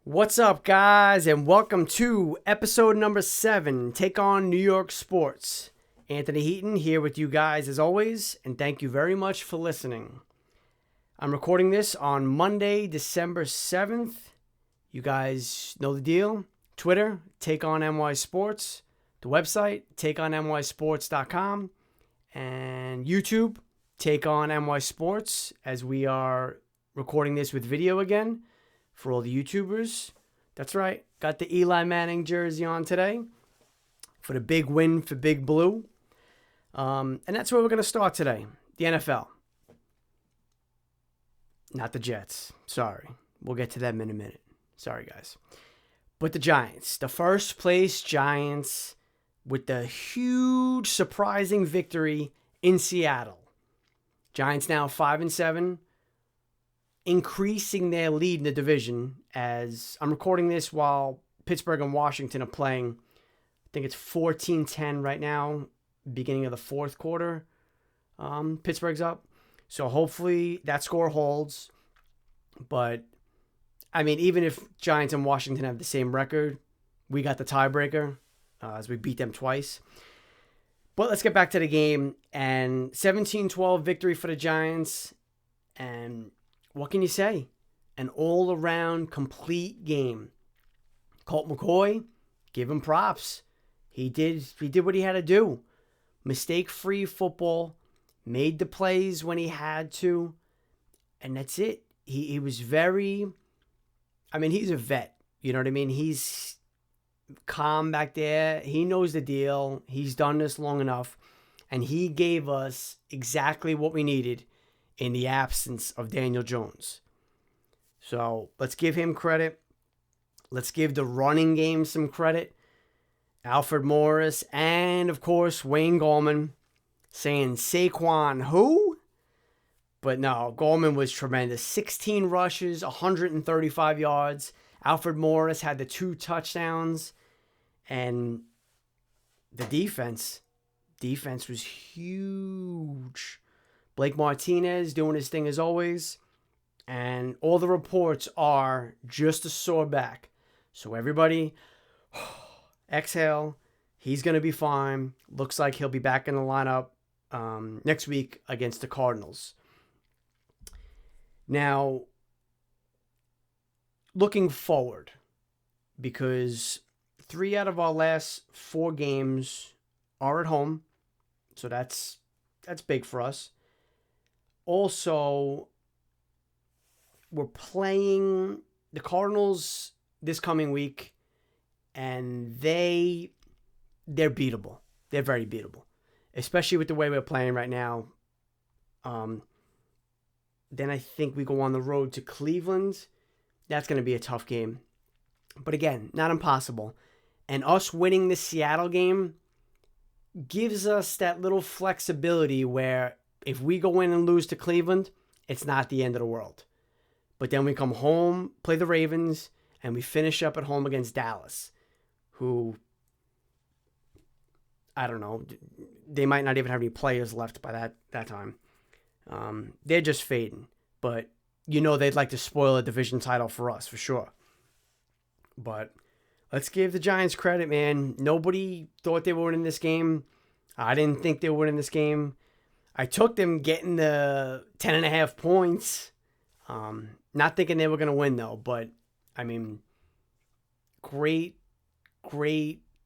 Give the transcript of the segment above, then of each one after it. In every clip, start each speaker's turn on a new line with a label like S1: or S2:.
S1: What's up, guys, and welcome to episode number 7, Take on New York Sports. Anthony Heaton here with you guys as always, and thank you very much for listening. I'm recording this on Monday, December 7th. You guys know the deal. Twitter, Take on NY Sports. The website, takeonnysports.com. And YouTube, Take on NY Sports, as we are recording this with video again. For all the YouTubers, that's right. Got the Eli Manning jersey on today for the big win for Big Blue. And that's where we're going to start today. The NFL. Not the Jets. Sorry. We'll get to them in a minute. Sorry, guys. But the Giants. The first place Giants with the huge surprising victory in Seattle. Giants now 5-7. Increasing their lead in the division as I'm recording this while Pittsburgh and Washington are playing. I think it's 14-10 right now, beginning of the fourth quarter. Pittsburgh's up. So hopefully that score holds. But, I mean, even if Giants and Washington have the same record, we got the tiebreaker as we beat them twice. But let's get back to the game. And 17-12 victory for the Giants. And what can you say? An all-around complete game. Colt McCoy, give him props. He did what he had to do. Mistake-free football. Made the plays when he had to. And that's it. He was very... I mean, he's a vet. You know what I mean? He's calm back there. He knows the deal. He's done this long enough. And he gave us exactly what we needed in the absence of Daniel Jones. So let's give him credit. Let's give the running game some credit. Alfred Morris and, of course, Wayne Gallman saying Saquon who? But no, Gallman was tremendous. 16 rushes, 135 yards. Alfred Morris had the 2 touchdowns. And the defense was huge. Blake Martinez doing his thing as always. And all the reports are just a sore back. So everybody, exhale. He's going to be fine. Looks like he'll be back in the lineup next week against the Cardinals. Now, looking forward, because 3 out of our last 4 games are at home. So that's big for us. Also, we're playing the Cardinals this coming week, and they're beatable. They're very beatable, especially with the way we're playing right now. Then I think we go on the road to Cleveland. That's going to be a tough game. But again, not impossible. And us winning the Seattle game gives us that little flexibility where if we go in and lose to Cleveland, it's not the end of the world. But then we come home, play the Ravens, and we finish up at home against Dallas, who, I don't know, they might not even have any players left by that time. They're just fading. But you know they'd like to spoil a division title for us, for sure. But let's give the Giants credit, man. Nobody thought they were winning this game. I didn't think they were winning this game. I took them getting the 10.5 points. Not thinking they were going to win, though. But, I mean, great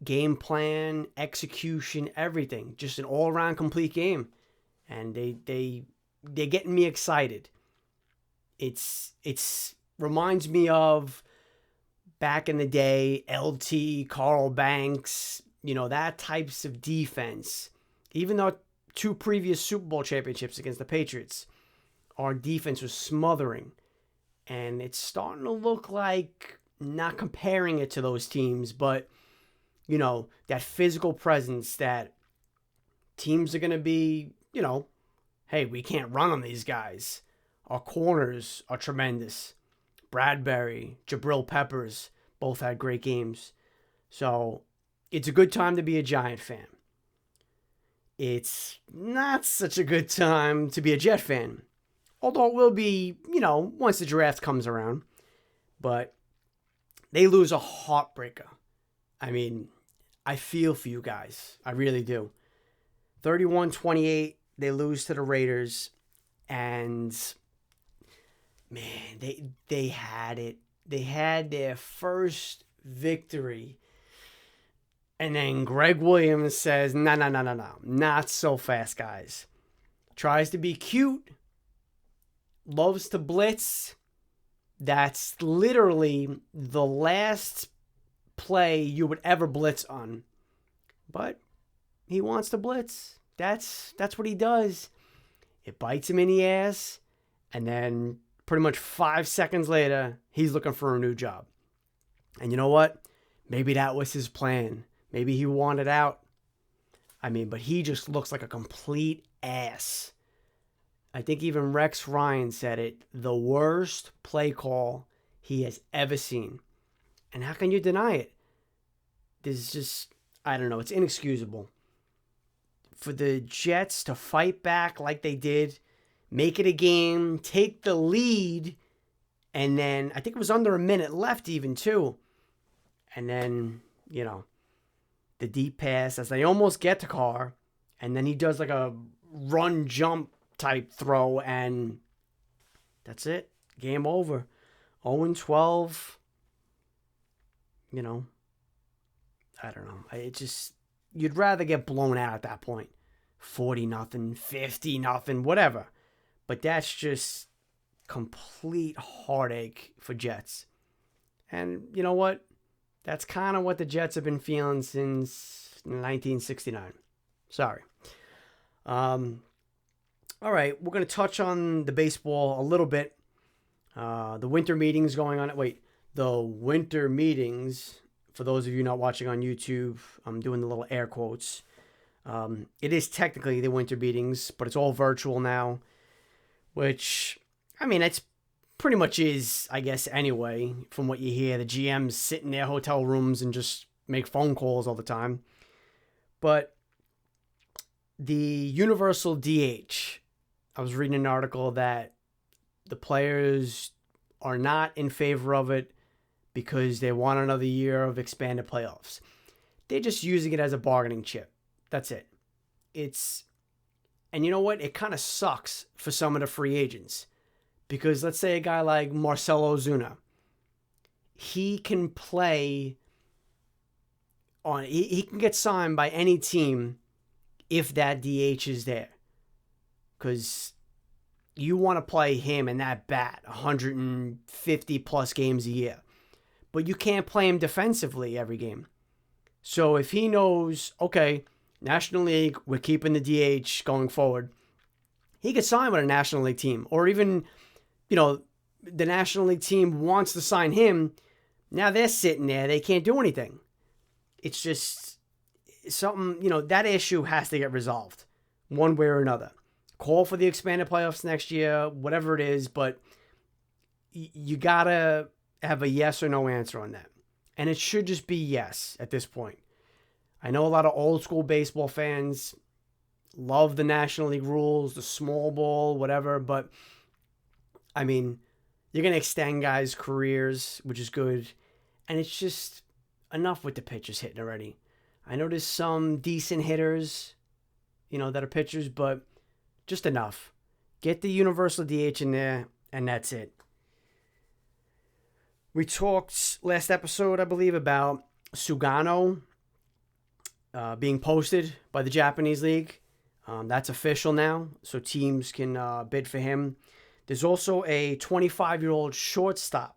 S1: game plan, execution, everything. Just an all-around complete game. And they're getting me excited. It's reminds me of back in the day, LT, Carl Banks, that types of defense. Even though 2 previous Super Bowl championships against the Patriots, our defense was smothering. And it's starting to look like, not comparing it to those teams, but, that physical presence that teams are going to be, hey, we can't run on these guys. Our corners are tremendous. Bradbury, Jabril Peppers, both had great games. So it's a good time to be a Giant fan. It's not such a good time to be a Jet fan. Although it will be, once the draft comes around. But They lose a heartbreaker. I mean, I feel for you guys. I really do. 31-28, they lose to the Raiders. And, man, they had it. They had their first victory. And then Greg Williams says, no. Not so fast, guys. Tries to be cute. Loves to blitz. That's literally the last play you would ever blitz on. But he wants to blitz. That's what he does. It bites him in the ass. And then pretty much 5 seconds later, he's looking for a new job. And you know what? Maybe that was his plan. Maybe he wanted out. I mean, but he just looks like a complete ass. I think even Rex Ryan said it. The worst play call he has ever seen. And how can you deny it? There's just, I don't know. It's inexcusable. For the Jets to fight back like they did, make it a game, take the lead, and then I think it was under a minute left even too. And then, the deep pass as they almost get to Carr, and then he does like a run jump type throw, and that's it. Game over. 0-12. I don't know. It just, you'd rather get blown out at that point. 40-0, 50-0, whatever. But that's just complete heartache for Jets. And you know what? That's kind of what the Jets have been feeling since 1969. Sorry. All right, we're going to touch on the baseball a little bit. The winter meetings going on. The winter meetings, for those of you not watching on YouTube, I'm doing the little air quotes. It is technically the winter meetings, but it's all virtual now, which, I mean, it's pretty much is, I guess, anyway, from what you hear. The GMs sit in their hotel rooms and just make phone calls all the time. But the universal DH, I was reading an article that the players are not in favor of it because they want another year of expanded playoffs. They're just using it as a bargaining chip. That's it. And you know what? It kind of sucks for some of the free agents. Because let's say a guy like Marcell Ozuna, he can play on, he can get signed by any team if that DH is there. Because you want to play him and that bat 150 plus games a year. But you can't play him defensively every game. So if he knows, okay, National League, we're keeping the DH going forward, he could sign with a National League team. Or even, the National League team wants to sign him. Now they're sitting there. They can't do anything. It's just something, that issue has to get resolved one way or another. Call for the expanded playoffs next year, whatever it is, but you got to have a yes or no answer on that. And it should just be yes at this point. I know a lot of old school baseball fans love the National League rules, the small ball, whatever, but I mean, you're going to extend guys' careers, which is good. And it's just enough with the pitchers hitting already. I know there's some decent hitters, that are pitchers, but just enough. Get the universal DH in there, and that's it. We talked last episode, I believe, about Sugano being posted by the Japanese League. That's official now, so teams can bid for him. There's also a 25-year-old shortstop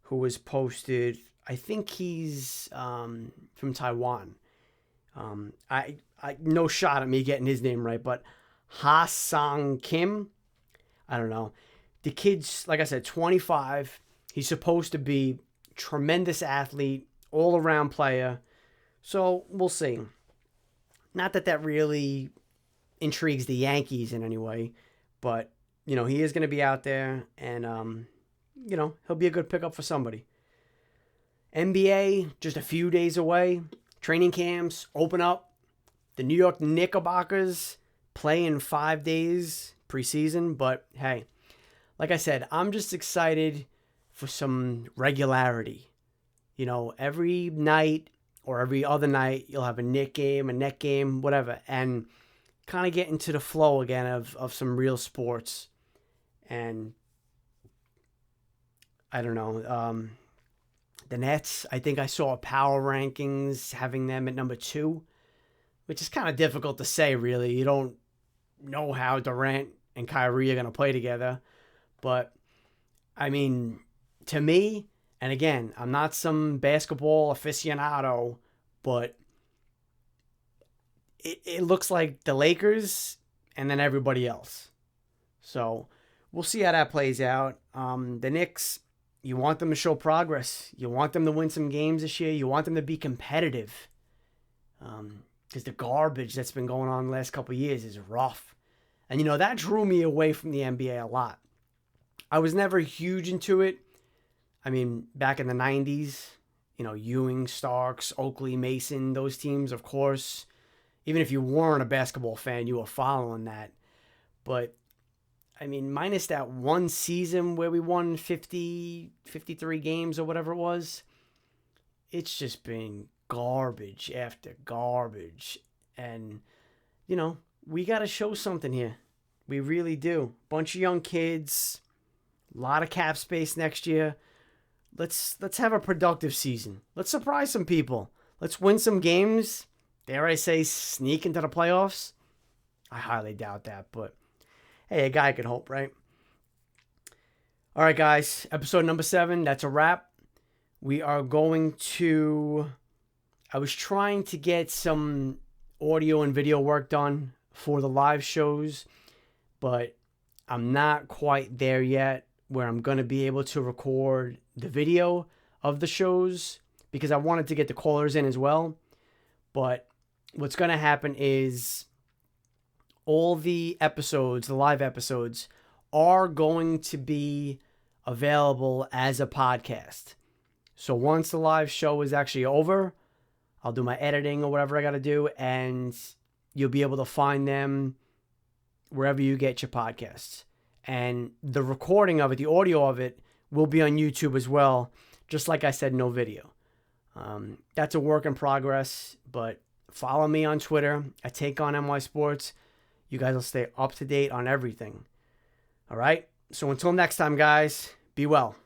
S1: who was posted. I think he's from Taiwan. I no shot at me getting his name right, but Ha Sang Kim. I don't know. The kid's, like I said, 25. He's supposed to be tremendous athlete, all-around player. So we'll see. Not that really intrigues the Yankees in any way, but he is going to be out there, and, he'll be a good pickup for somebody. NBA, just a few days away. Training camps open up. The New York Knickerbockers play in 5 days preseason, but hey, like I said, I'm just excited for some regularity. every night or every other night, you'll have a Knick game, a Net game, whatever, and kind of get into the flow again of some real sports. And I don't know, the Nets, I think I saw power rankings having them at number 2, which is kind of difficult to say, really. You don't know how Durant and Kyrie are going to play together. But, I mean, to me, and again, I'm not some basketball aficionado, but it looks like the Lakers and then everybody else. So we'll see how that plays out. The Knicks, you want them to show progress. You want them to win some games this year. You want them to be competitive. Because the garbage that's been going on the last couple of years is rough. And, that drew me away from the NBA a lot. I was never huge into it. I mean, back in the 90s, Ewing, Starks, Oakley, Mason, those teams, of course. Even if you weren't a basketball fan, you were following that. But, I mean, minus that one season where we won 53 games or whatever it was, it's just been garbage after garbage. And, we got to show something here. We really do. Bunch of young kids, a lot of cap space next year. Let's have a productive season. Let's surprise some people. Let's win some games. Dare I say, sneak into the playoffs? I highly doubt that, but hey, a guy could hope, right? All right, guys, episode number 7, that's a wrap. We are going to... I was trying to get some audio and video work done for the live shows, but I'm not quite there yet where I'm going to be able to record the video of the shows because I wanted to get the callers in as well. But what's going to happen is all the episodes, the live episodes, are going to be available as a podcast. So once the live show is actually over, I'll do my editing or whatever I got to do, and you'll be able to find them wherever you get your podcasts. And the recording of it, the audio of it, will be on YouTube as well. Just like I said, no video. That's a work in progress, but follow me on Twitter at TakeOnNY Sports. You guys will stay up to date on everything. All right? So until next time, guys, be well.